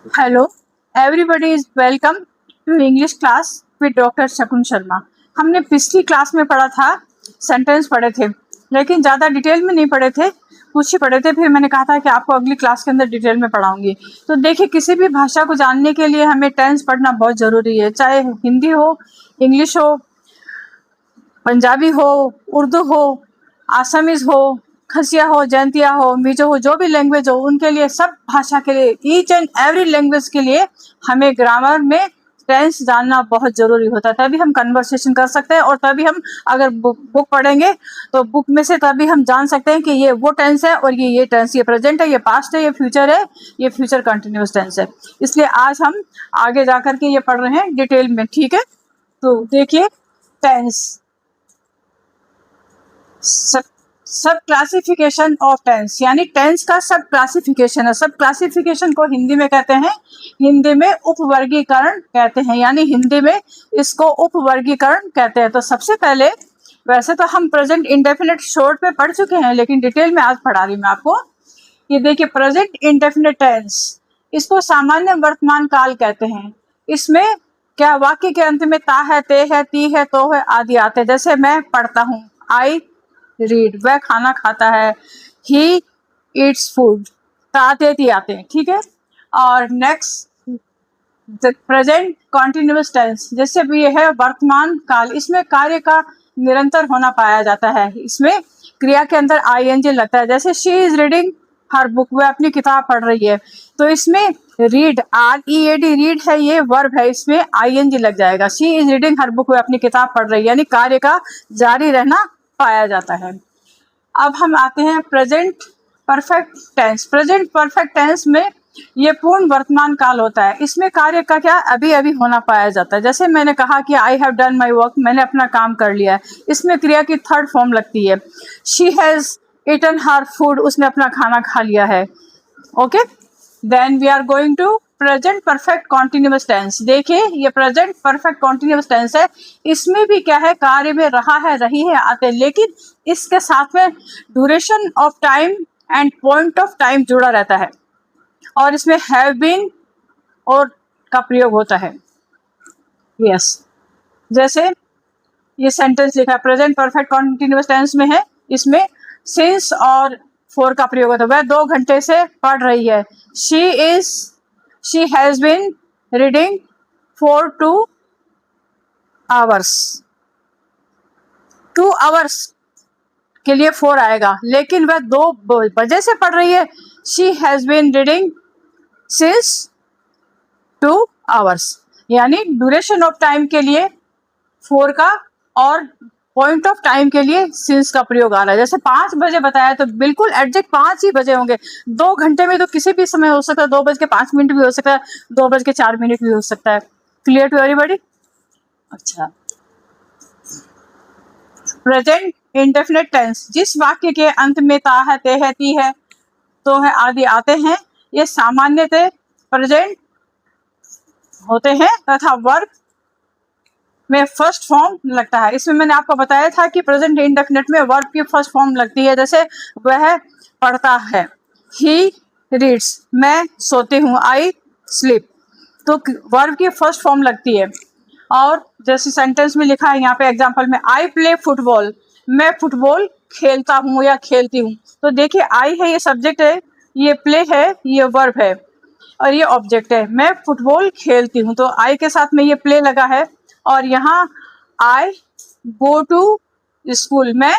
Hello, everybody is welcome to English class with doctor Shakun Sharma. हमने पिछली class में पढ़ा था, सेंटेंस पढ़े थे, लेकिन ज़्यादा डिटेल में नहीं पढ़े थे, कुछ ही पढ़े थे। फिर मैंने कहा था कि आपको अगली क्लास के अंदर डिटेल में पढ़ाऊंगी। तो देखिए, किसी भी भाषा को जानने के लिए हमें टेंस पढ़ना बहुत ज़रूरी है, चाहे हिंदी हो, इंग्लिश हो, पंजाबी हो, उर्दू हो, आसामीज हो, खसिया हो, जयंतिया हो, मिजो हो, जो भी लैंग्वेज हो, उनके लिए, सब भाषा के लिए, ईच एंड एवरी लैंग्वेज के लिए हमें ग्रामर में टेंस जानना बहुत ज़रूरी होता है। तभी हम कन्वर्सेशन कर सकते हैं, और तभी हम अगर बुक पढ़ेंगे तो बुक में से तभी हम जान सकते हैं कि ये वो टेंस है और ये टेंस, ये प्रेजेंट है, ये पास्ट है, ये फ्यूचर है, ये फ्यूचर कंटिन्यूस टेंस है। इसलिए आज हम आगे जा कर के ये पढ़ रहे हैं डिटेल में, ठीक है। तो देखिए, टेंस, सब क्लासिफिकेशन ऑफ टेंस, यानी टेंस का सब क्लासिफिकेशन है। सब क्लासिफिकेशन को हिंदी में कहते हैं, हिंदी में उपवर्गीकरण कहते हैं, यानी हिंदी में इसको उपवर्गीकरण कहते हैं। तो सबसे पहले, वैसे तो हम प्रेजेंट इंडेफिनिट शॉर्ट पे पढ़ चुके हैं, लेकिन डिटेल में आज पढ़ा रही मैं आपको। ये देखिए, प्रेजेंट इंडेफिनिट टेंस, इसको सामान्य वर्तमान काल कहते हैं। इसमें क्या वाक्य के अंत में ता है, ते है, ती है, तो है आदि आते हैं। जैसे मैं पढ़ता हूँ, आई रीड, वह खाना खाता है, ही ईट्स फूड, ताते ती आते हैं, ठीक है। और नेक्स्ट, प्रेजेंट कॉन्टिन्यूस टेंस, जैसे भी ये है वर्तमान काल, इसमें कार्य का निरंतर होना पाया जाता है। इसमें क्रिया के अंदर आईएनजी लगता है। जैसे she is reading her book, वह अपनी किताब पढ़ रही है, तो इसमें रीड, READ, रीड है, ये वर्ब है, इसमें आईएनजी लग जाएगा। She is reading her book, वह अपनी किताब पढ़ रही है, यानी कार्य का जारी रहना पाया जाता है। अब हम आते हैं present perfect tense. Present perfect tense में ये पूर्ण वर्तमान काल होता है। इसमें कार्य का क्या अभी अभी होना पाया जाता है। जैसे मैंने कहा कि I have done my work, मैंने अपना काम कर लिया है, इसमें क्रिया की थर्ड फॉर्म लगती है। She has eaten her food, उसने अपना खाना खा लिया है। Okay, then we are going to present perfect continuous tense. देखिए, ये प्रेजेंट परफेक्ट कॉन्टिन्यूस टेंस है। इसमें भी क्या है, कार्य में रहा है, रही है, आते हैं, लेकिन इसके साथ में duration of time and point of time जुड़ा रहता है, और इसमें हैव बीन और का प्रयोग होता है। यस, जैसे ये सेंटेंस लिखा है, प्रेजेंट परफेक्ट कॉन्टिन्यूस टेंस में है, इसमें सिंस और फॉर का प्रयोग होता है। वह 2 घंटे से पढ़ रही है, she has been reading for 2 hours. 2 hours के लिए 4 आएगा, लेकिन वह 2 बजे से पढ़ रही है। She has been reading since 2 hours, यानी ड्यूरेशन ऑफ टाइम के लिए 4 का और पॉइंट ऑफ टाइम के लिए सिंस का प्रयोग आ रहा है। जैसे 5 बजे बताया तो बिल्कुल एग्जैक्ट 5 ही बजे होंगे। 2 घंटे में तो किसी भी समय हो सकता है, 2:05 भी हो सकता है, 2:04 भी हो सकता है। Clear to everybody? अच्छा, प्रेजेंट इंडेफिनिट टेंस, जिस वाक्य के अंत में ता है, ते है, ती है, तो है आदि आते हैं, ये सामान्यतः प्रेजेंट होते हैं तथा वर्ब में फर्स्ट फॉर्म लगता है। इसमें मैंने आपको बताया था कि प्रेजेंट इंडेफिनिट में वर्ब की फर्स्ट फॉर्म लगती है। जैसे वह पढ़ता है, ही रीड्स, मैं सोती हूँ, आई स्लीप, तो वर्ब की फर्स्ट फॉर्म लगती है। और जैसे सेंटेंस में लिखा है यहाँ पे एग्जांपल में, आई प्ले फुटबॉल, मैं फुटबॉल खेलता हूँ या खेलती हूँ। तो देखिए, आई है, ये सब्जेक्ट है, ये प्ले है, ये वर्ब है, और ये ऑब्जेक्ट है। मैं फुटबॉल खेलती हूँ, तो आई के साथ में ये प्ले लगा है, और यहाँ आई गो टू स्कूल, मैं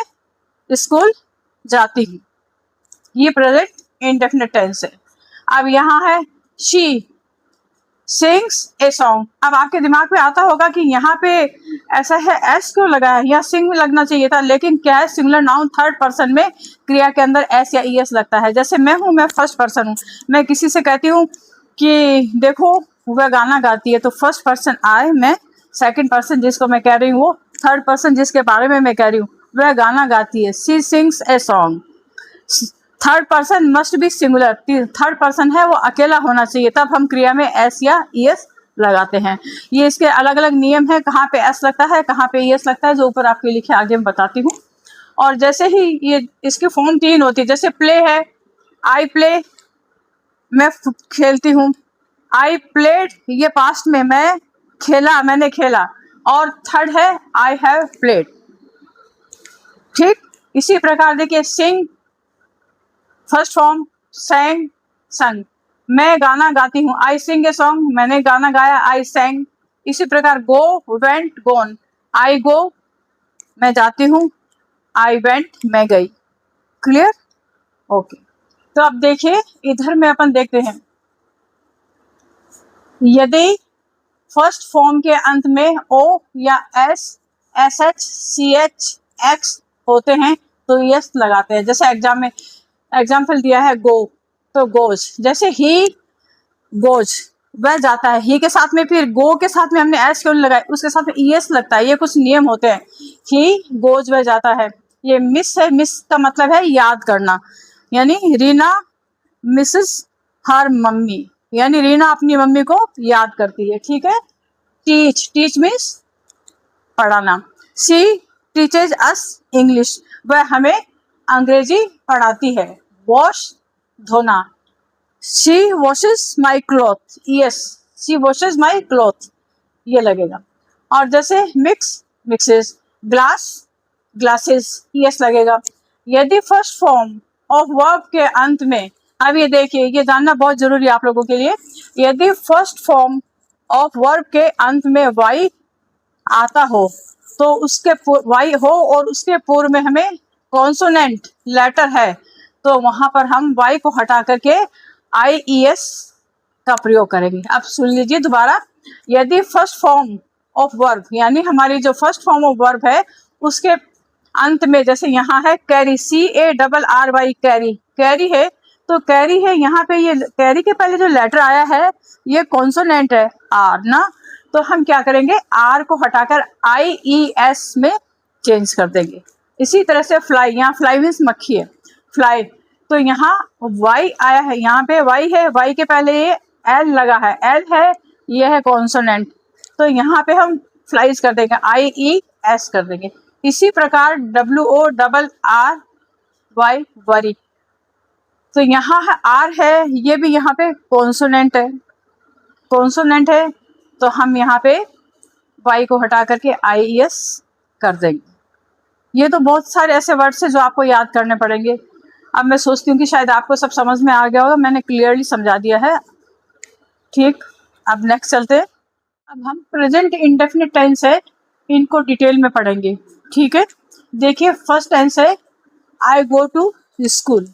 स्कूल जाती हूँ। ये प्रेजेंट इंडेफिनिट टेंस है। अब यहाँ है शी सिंग्स ए सॉन्ग। अब आपके दिमाग में आता होगा कि यहाँ पे ऐसा है, एस क्यों लगा है, या सिंग में लगना चाहिए था, लेकिन क्या है, सिंगुलर नाउन थर्ड पर्सन में क्रिया के अंदर एस या ईएस लगता है। जैसे मैं हूँ, मैं फर्स्ट पर्सन हूँ, मैं किसी से कहती हूँ कि देखो वह गाना गाती है, तो फर्स्ट पर्सन आई, मैं सेकंड पर्सन जिसको मैं कह रही हूँ, वो थर्ड पर्सन जिसके बारे में मैं कह रही हूँ, वह गाना गाती है, she sings a song. Third person must be singular, third person है वो अकेला होना चाहिए, तब हम क्रिया में एस या ईएस लगाते हैं। ये इसके अलग अलग नियम है, कहाँ पे एस लगता है, कहाँ पे ईएस लगता है, जो ऊपर आपके लिखे आगे मैं बताती हूँ। और जैसे ही ये इसकी फॉर्म 3 होती है, जैसे प्ले है, आई प्ले, मैं खेलती हूँ, आई प्लेड, ये पास्ट में, मैं खेला, मैंने खेला। और थर्ड है आई हैव प्लेड। ठीक, इसी प्रकार देखिए सिंग, फर्स्ट फॉर्म sang, संग। मैं गाना गाती हूँ, आई सिंग ए सॉन्ग, मैंने गाना गाया, आई sang। इसी प्रकार गो, वेंट, गोन, आई गो, मैं जाती हूँ, आई वेंट, मैं गई। क्लियर? ओके। तो अब देखिए इधर में अपन देखते हैं, यदि फर्स्ट फॉर्म के अंत में ओ या S, S H, C H, X होते हैं तो यस लगाते हैं। जैसे एग्जाम्पल दिया है गो, तो गोज। जैसे ही गोज, वह जाता है, ही के साथ में, फिर गो के साथ में हमने एस क्यों लगाया, उसके साथ में ईएस लगता है। ये कुछ नियम होते हैं। ही गोज, वह जाता है। ये मिस है, मिस का मतलब है याद करना, यानी रीना मिसेस हर मम्मी, यानी रीना अपनी मम्मी को याद करती है। ठीक है। टीच, टीच मीन्स पढ़ाना। सी टीचेज अस इंग्लिश, वह हमें अंग्रेजी पढ़ाती है। वॉश, धोना। She washes my cloth, yes, she washes my cloth, ये लगेगा। और जैसे mix, mixes. Glass, glasses, yes लगेगा। यदि फर्स्ट फॉर्म ऑफ वर्ब के अंत में, अब ये देखिए, ये जानना बहुत जरूरी है आप लोगों के लिए, यदि फर्स्ट फॉर्म ऑफ वर्ब के अंत में वाई आता हो, तो उसके वाई हो और उसके पूर्व में हमें कॉन्सोनेंट लेटर है, तो वहां पर हम वाई को हटा करके आई ई एस का प्रयोग करेंगे। अब सुन लीजिए दोबारा, यदि फर्स्ट फॉर्म ऑफ वर्ब, यानी हमारी जो फर्स्ट फॉर्म ऑफ वर्ब है उसके अंत में, जैसे यहाँ है carry, C A double R Y, carry, carry है, तो कैरी है, यहाँ पे ये कैरी के पहले जो लेटर आया है ये कॉन्सोनेंट है, आर ना, तो हम क्या करेंगे, आर को हटाकर आई ई एस में चेंज कर देंगे। इसी तरह से फ्लाई, यहाँ फ्लाई मीन्स मक्खी है, फ्लाई, तो यहाँ वाई आया है, यहाँ पे वाई है, वाई के पहले ये एल लगा है, एल है, ये है कॉन्सोनेंट, तो यहाँ पे हम फ्लाइज कर देंगे, आई ई एस कर देंगे। इसी प्रकार W O double R Y, worry, तो यहाँ है आर है, ये भी यहाँ पे कॉन्सोनेंट है, कॉन्सोनेंट है, तो हम यहाँ पे वाई को हटा करके आई ई एस कर देंगे। ये तो बहुत सारे ऐसे वर्ड्स हैं जो आपको याद करने पड़ेंगे। अब मैं सोचती हूँ कि शायद आपको सब समझ में आ गया होगा, मैंने क्लियरली समझा दिया है। ठीक, अब नेक्स्ट चलते हैं। अब हम प्रेजेंट इंडेफिनिट टेंस है, इनको डिटेल में पढ़ेंगे। ठीक है, देखिए फर्स्ट टेंस है आई गो टू स्कूल,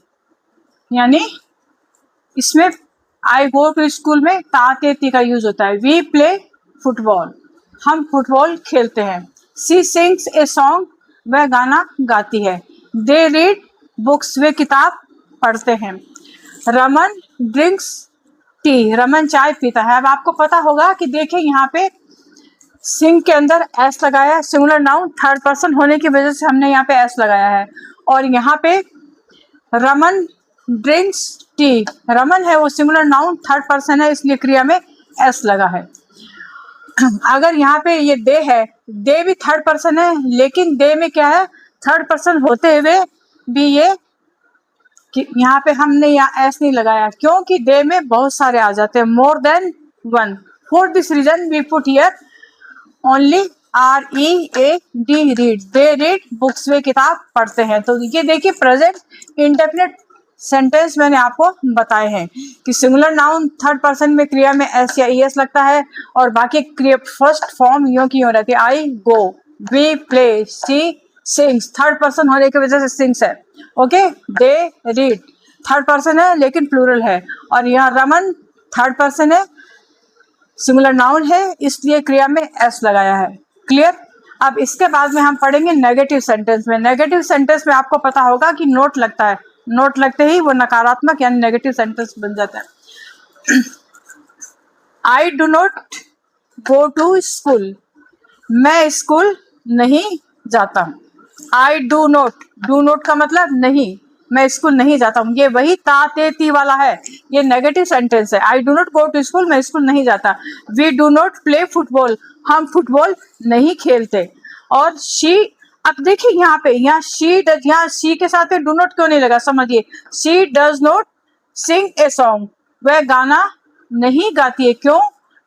यानी इसमें आई गो टू स्कूल में ता ती का यूज होता है। वी प्ले फुटबॉल, हम फुटबॉल खेलते हैं। सी सिंग्स ए सॉन्ग, वह गाना गाती है। दे रीड बुक्स, वे किताब पढ़ते हैं। रमन ड्रिंक्स टी, रमन चाय पीता है। अब आपको पता होगा कि देखिए यहाँ पे सिंग के अंदर एस लगाया है, सिंगुलर नाउन थर्ड पर्सन होने की वजह से हमने यहाँ पे एस लगाया है। और यहाँ पे रमन ड्रिंक्स टी, रमन है वो सिंगुलर नाउन थर्ड पर्सन है, इसलिए क्रिया में एस लगा है। अगर यहाँ पे ये दे है, दे भी थर्ड पर्सन है, लेकिन दे में क्या है, थर्ड पर्सन होते हुए भी ये यहाँ पे हमने यहाँ एस नहीं लगाया, क्योंकि दे में बहुत सारे आ जाते हैं, more than one. For this reason we put here only R E A D, read, they read books, वे किताब पढ़ते हैं। तो ये देखिए प्रेजेंट इंडेफिनिट सेंटेंस मैंने आपको बताए हैं कि सिंगुलर नाउन थर्ड पर्सन में क्रिया में एस या ई एस लगता है, और बाकी क्रिया फर्स्ट फॉर्म यूं की हो रहती है, I go, we play, she sings, third person होने की वजह से सिंग्स है। Okay, they read third person है लेकिन प्लूरल है, और यहाँ रमन थर्ड पर्सन है, सिंगुलर नाउन है, इसलिए क्रिया में एस लगाया है। क्लियर? अब इसके बाद में हम पढ़ेंगे नेगेटिव सेंटेंस में। नेगेटिव सेंटेंस में आपको पता होगा कि नोट लगता है, नोट लगते ही वो नकारात्मक यानी नेगेटिव सेंटेंस बन जाता है। I do not go to school, मैं स्कूल नहीं जाता। I do not, do not का मतलब नहीं, मैं स्कूल नहीं जाता हूँ, ये वही ता ते ती वाला है, ये नेगेटिव सेंटेंस है। I do not go to school, मैं स्कूल नहीं जाता। We do not play football, हम फुटबॉल नहीं खेलते। और शी, अब देखिए यहाँ पे, यहाँ शी डज, यहाँ शी के साथ डू नॉट क्यों नहीं लगा, समझिए। She does not sing a song, वह गाना नहीं गाती है। क्यों?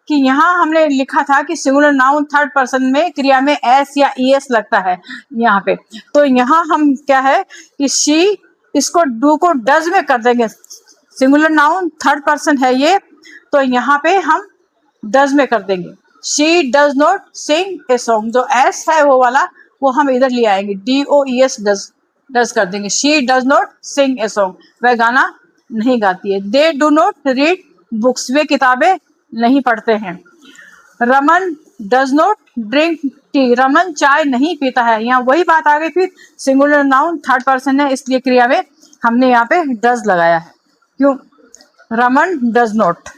कि यहाँ हमने लिखा था कि सिंगुलर नाउन थर्ड पर्सन में क्रिया में एस या ईएस लगता है यहाँ पे। तो यहाँ हम क्या है कि शी, इसको डू को डज में कर देंगे। सिंगुलर नाउन थर्ड पर्सन है ये, तो यहाँ पे हम डज में कर देंगे। She does not sing a song, जो एस है वो वाला वो हम इधर ले आएंगे, DOES डज कर देंगे। She does not sing a song, वह गाना नहीं गाती है। They do not read books, वे किताबें नहीं पढ़ते हैं। Raman does not drink tea, Raman चाय नहीं पीता है। यहाँ वही बात आ गई, फिर सिंगुलर नाउन थर्ड पर्सन है इसलिए क्रिया में हमने यहाँ पे डज लगाया है। क्यों? रमन डज नॉट,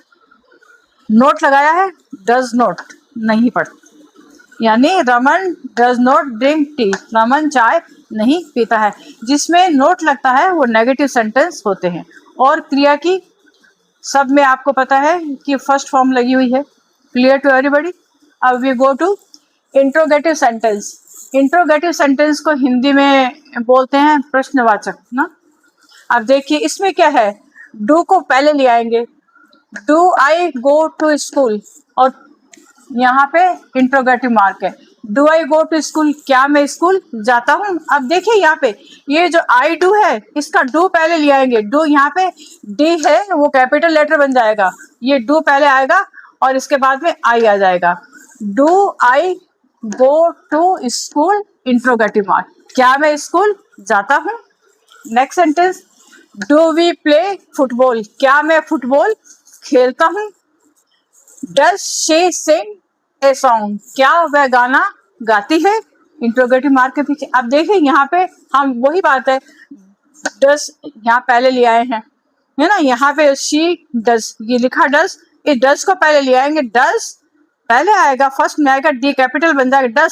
नोट लगाया है, डज नॉट नहीं पढ़ता, यानी Raman does not drink tea, Raman चाय नहीं पीता है। जिसमें नोट लगता है वो नेगेटिव सेंटेंस होते हैं। और क्रिया की सब में आपको पता है कि फर्स्ट फॉर्म लगी हुई है। Clear to everybody? अब we go to interrogative sentence. Interrogative sentence को हिंदी में बोलते हैं प्रश्नवाचक ना। अब देखिए इसमें क्या है, डू को पहले ले आएंगे, do I go to school, और यहाँ पे इंट्रोगेटिव मार्क है, do I go to school, क्या मैं स्कूल जाता हूँ। अब देखिए यहाँ पे ये जो आई डू है इसका डू पहले ले आएंगे, डू यहाँ पे डी है वो कैपिटल लेटर बन जाएगा, ये डू पहले आएगा और इसके बाद में आई आ जाएगा। Do I go to school, interrogative mark, क्या मैं स्कूल जाता हूँ। Next sentence, do we play football, क्या मैं फुटबॉल खेलता हूँ। Does she sing a song, क्या वह गाना गाती है, इंट्रोगेटिव मार्क के पीछे। अब देखिए यहाँ पे हम वही बात है, डज यहाँ पहले ले आए हैं है ना, यहाँ पे शी डज ये लिखा डज, इस डज को पहले ले आएंगे, डज पहले आएगा, फर्स्ट में आएगा, डी कैपिटल बन जाएगा,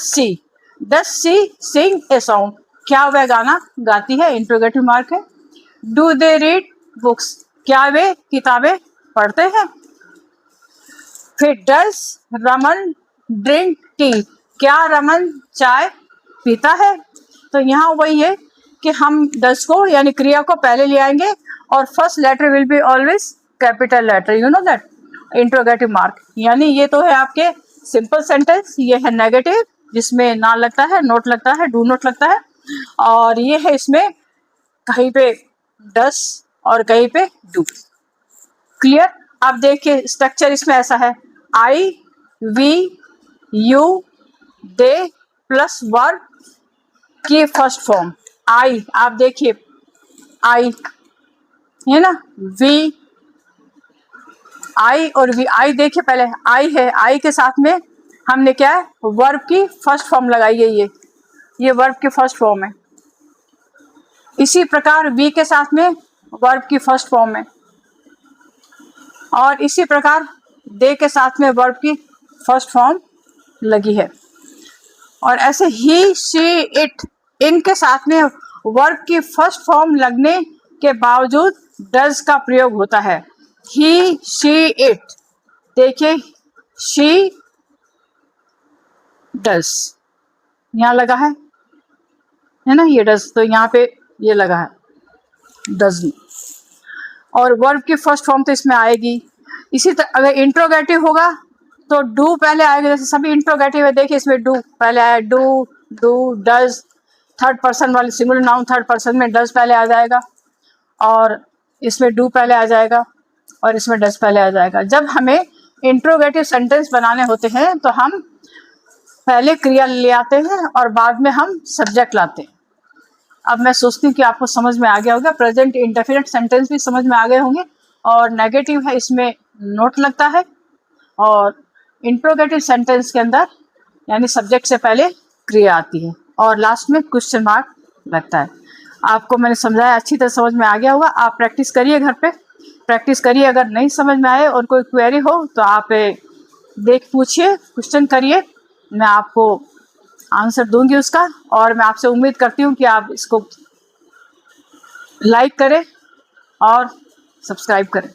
does she sing a song, क्या वह गाना गाती है, इंट्रोगेटिव मार्क है। डू दे रीड बुक्स, क्या वे किताबें पढ़ते हैं। फिर डज रमन ड्रिंक टी, क्या रमन चाय पीता है। तो यहाँ वही है कि हम डज को यानी क्रिया को पहले ले आएंगे और first letter will be always capital letter, you know that, interrogative mark. यानी ये तो है आपके सिंपल सेंटेंस, ये है नेगेटिव जिसमें ना लगता है, नोट लगता है, डू नोट लगता है, और ये है इसमें कहीं पे डज और कहीं पे डू। क्लियर? अब देखिए स्ट्रक्चर इसमें ऐसा है, I we you they plus verb की फर्स्ट फॉर्म आई। आप देखिए आई है ना, वी आई और वी, आई देखिए पहले आई है, आई के साथ में हमने क्या है वर्ब की फर्स्ट फॉर्म लगाई है, ये वर्ब की फर्स्ट फॉर्म है। इसी प्रकार वी के साथ में वर्ब की फर्स्ट फॉर्म है, और इसी प्रकार दे के साथ में वर्ब की फर्स्ट फॉर्म लगी है। और ऐसे ही शी इट इनके साथ में वर्ब की फर्स्ट फॉर्म लगने के बावजूद डज का प्रयोग होता है। ही शी इट, देखिए शी डज यहाँ लगा है ना, ये डज, तो यहाँ पे ये लगा है डज, और वर्ब की फर्स्ट फॉर्म तो इसमें आएगी। इसी तरह अगर इंट्रोगेटिव होगा तो डू पहले आएगा, जैसे सभी इंट्रोगेटिव है, देखिए इसमें डू पहले आया, डू डज, थर्ड पर्सन वाले सिंगुलर नाउन थर्ड पर्सन में डज पहले आ जाएगा, और इसमें डू पहले आ जाएगा, और इसमें डज पहले आ जाएगा। जब हमें इंट्रोगेटिव सेंटेंस बनाने होते हैं तो हम पहले क्रिया ले आते हैं और बाद में हम सब्जेक्ट लाते हैं। अब मैं सोचती हूँ कि आपको समझ में आ गया होगा, प्रेजेंट इंडेफिनिट सेंटेंस भी समझ में आ गए होंगे, और नेगेटिव है इसमें नोट लगता है, और इंट्रोगेटिव सेंटेंस के अंदर यानी सब्जेक्ट से पहले क्रिया आती है और लास्ट में क्वेश्चन मार्क लगता है। आपको मैंने समझाया, अच्छी तरह समझ में आ गया होगा। आप प्रैक्टिस करिए, घर पे प्रैक्टिस करिए। अगर नहीं समझ में आए और कोई क्वेरी हो तो आप देख पूछिए, क्वेश्चन करिए, मैं आपको आंसर दूंगी उसका। और मैं आपसे उम्मीद करती हूँ कि आप इसको लाइक करें और सब्सक्राइब करें।